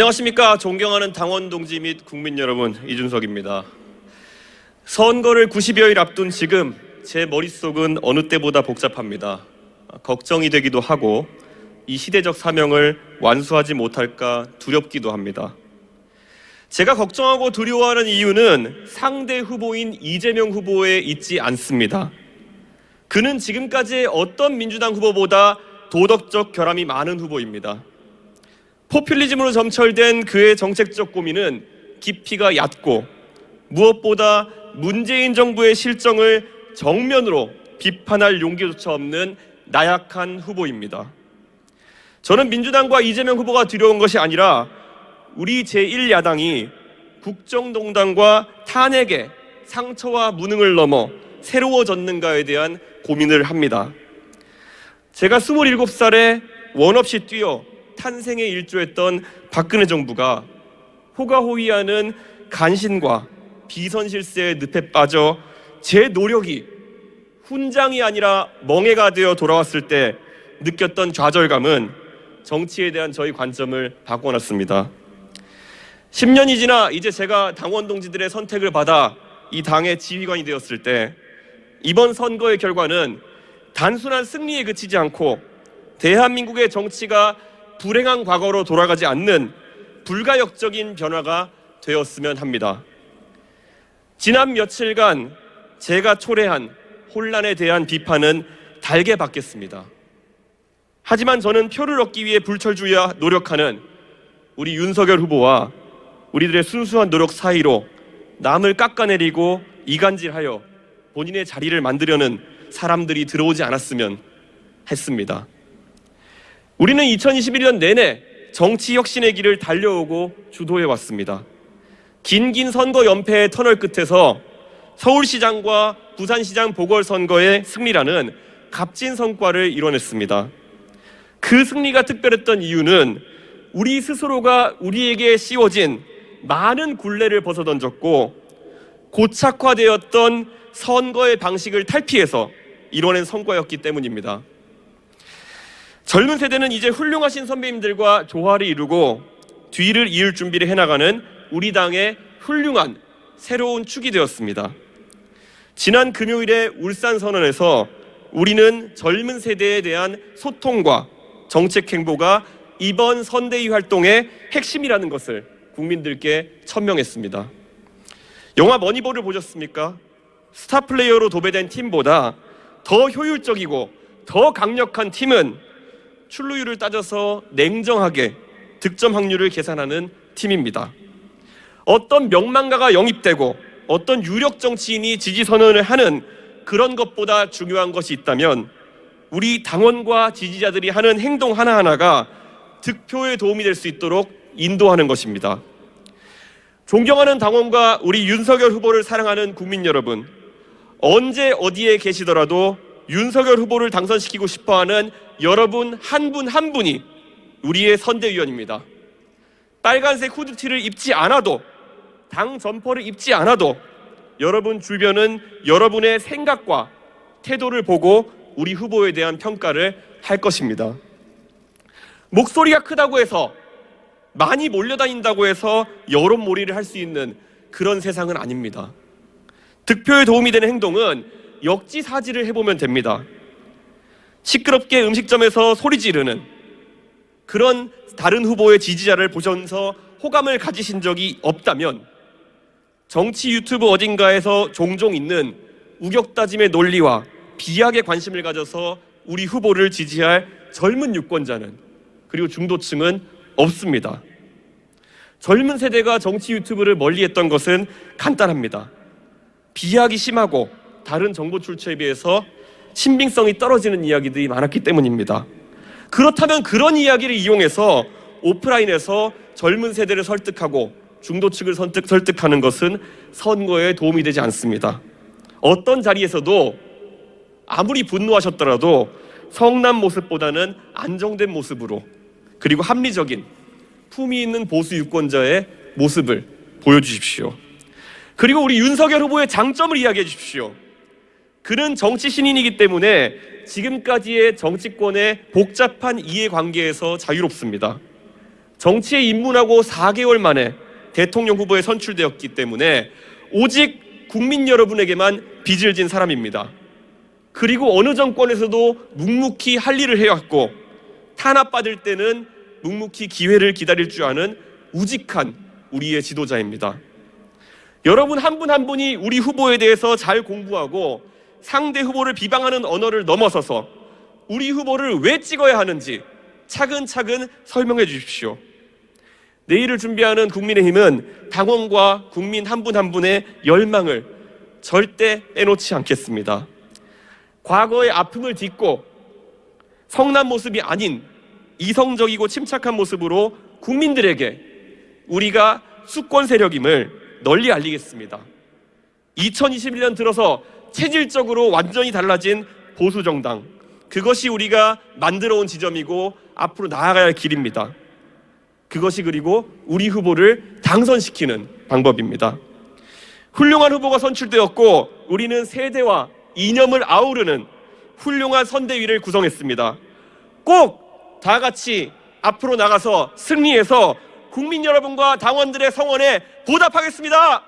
안녕하십니까. 존경하는 당원 동지 및 국민 여러분, 이준석입니다. 선거를 90여일 앞둔 지금 제 머릿속은 어느 때보다 복잡합니다. 걱정이 되기도 하고 이 시대적 사명을 완수하지 못할까 두렵기도 합니다. 제가 걱정하고 두려워하는 이유는 상대 후보인 이재명 후보에 있지 않습니다. 그는 지금까지의 어떤 민주당 후보보다 도덕적 결함이 많은 후보입니다. 포퓰리즘으로 점철된 그의 정책적 고민은 깊이가 얕고 무엇보다 문재인 정부의 실정을 정면으로 비판할 용기조차 없는 나약한 후보입니다. 저는 민주당과 이재명 후보가 두려운 것이 아니라 우리 제1야당이 국정농단과 탄핵의 상처와 무능을 넘어 새로워졌는가에 대한 고민을 합니다. 제가 27살에 원 없이 뛰어 탄생에 일조했던 박근혜 정부가 호가호위하는 간신과 비선실세의 늪에 빠져 제 노력이 훈장이 아니라 멍해가 되어 돌아왔을 때 느꼈던 좌절감은 정치에 대한 저희 관점을 바꿔놨습니다. 10년이 지나 이제 제가 당원 동지들의 선택을 받아 이 당의 지휘관이 되었을 때 이번 선거의 결과는 단순한 승리에 그치지 않고 대한민국의 정치가 불행한 과거로 돌아가지 않는 불가역적인 변화가 되었으면 합니다. 지난 며칠간 제가 초래한 혼란에 대한 비판은 달게 받겠습니다. 하지만 저는 표를 얻기 위해 불철주야 노력하는 우리 윤석열 후보와 우리들의 순수한 노력 사이로 남을 깎아내리고 이간질하여 본인의 자리를 만들려는 사람들이 들어오지 않았으면 했습니다. 우리는 2021년 내내 정치 혁신의 길을 달려오고 주도해 왔습니다. 긴 선거 연패의 터널 끝에서 서울시장과 부산시장 보궐선거의 승리라는 값진 성과를 이뤄냈습니다. 그 승리가 특별했던 이유는 우리 스스로가 우리에게 씌워진 많은 굴레를 벗어던졌고 고착화되었던 선거의 방식을 탈피해서 이뤄낸 성과였기 때문입니다. 젊은 세대는 이제 훌륭하신 선배님들과 조화를 이루고 뒤를 이을 준비를 해나가는 우리 당의 훌륭한 새로운 축이 되었습니다. 지난 금요일에 울산 선언에서 우리는 젊은 세대에 대한 소통과 정책 행보가 이번 선대위 활동의 핵심이라는 것을 국민들께 천명했습니다. 영화 머니볼을 보셨습니까? 스타 플레이어로 도배된 팀보다 더 효율적이고 더 강력한 팀은 출루율을 따져서 냉정하게 득점 확률을 계산하는 팀입니다. 어떤 명망가가 영입되고 어떤 유력 정치인이 지지 선언을 하는 그런 것보다 중요한 것이 있다면 우리 당원과 지지자들이 하는 행동 하나하나가 득표에 도움이 될 수 있도록 인도하는 것입니다. 존경하는 당원과 우리 윤석열 후보를 사랑하는 국민 여러분, 언제 어디에 계시더라도 윤석열 후보를 당선시키고 싶어하는 여러분 한 분 한 분이 우리의 선대위원입니다. 빨간색 후드티를 입지 않아도, 당 점퍼를 입지 않아도 여러분 주변은 여러분의 생각과 태도를 보고 우리 후보에 대한 평가를 할 것입니다. 목소리가 크다고 해서, 많이 몰려다닌다고 해서 여론몰이를 할 수 있는 그런 세상은 아닙니다. 득표에 도움이 되는 행동은 역지사지를 해보면 됩니다. 시끄럽게 음식점에서 소리 지르는 그런 다른 후보의 지지자를 보셔서 호감을 가지신 적이 없다면 정치 유튜브 어딘가에서 종종 있는 우격다짐의 논리와 비약에 관심을 가져서 우리 후보를 지지할 젊은 유권자는, 그리고 중도층은 없습니다. 젊은 세대가 정치 유튜브를 멀리했던 것은 간단합니다. 비약이 심하고 다른 정보 출처에 비해서 신빙성이 떨어지는 이야기들이 많았기 때문입니다. 그렇다면 그런 이야기를 이용해서 오프라인에서 젊은 세대를 설득하고 중도층을 설득하는 것은 선거에 도움이 되지 않습니다. 어떤 자리에서도 아무리 분노하셨더라도 성난 모습보다는 안정된 모습으로, 그리고 합리적인 품위 있는 보수 유권자의 모습을 보여주십시오. 그리고 우리 윤석열 후보의 장점을 이야기해 주십시오. 그는 정치 신인이기 때문에 지금까지의 정치권의 복잡한 이해관계에서 자유롭습니다. 정치에 입문하고 4개월 만에 대통령 후보에 선출되었기 때문에 오직 국민 여러분에게만 빚을 진 사람입니다. 그리고 어느 정권에서도 묵묵히 할 일을 해왔고 탄압받을 때는 묵묵히 기회를 기다릴 줄 아는 우직한 우리의 지도자입니다. 여러분 한 분 한 분이 우리 후보에 대해서 잘 공부하고 상대 후보를 비방하는 언어를 넘어서서 우리 후보를 왜 찍어야 하는지 차근차근 설명해 주십시오. 내일을 준비하는 국민의힘은 당원과 국민 한 분 한 분의 열망을 절대 빼놓지 않겠습니다. 과거의 아픔을 딛고 성난 모습이 아닌 이성적이고 침착한 모습으로 국민들에게 우리가 수권 세력임을 널리 알리겠습니다. 2021년 들어서 체질적으로 완전히 달라진 보수정당, 그것이 우리가 만들어온 지점이고 앞으로 나아가야 할 길입니다. 그것이 그리고 우리 후보를 당선시키는 방법입니다. 훌륭한 후보가 선출되었고 우리는 세대와 이념을 아우르는 훌륭한 선대위를 구성했습니다. 꼭 다 같이 앞으로 나가서 승리해서 국민 여러분과 당원들의 성원에 보답하겠습니다.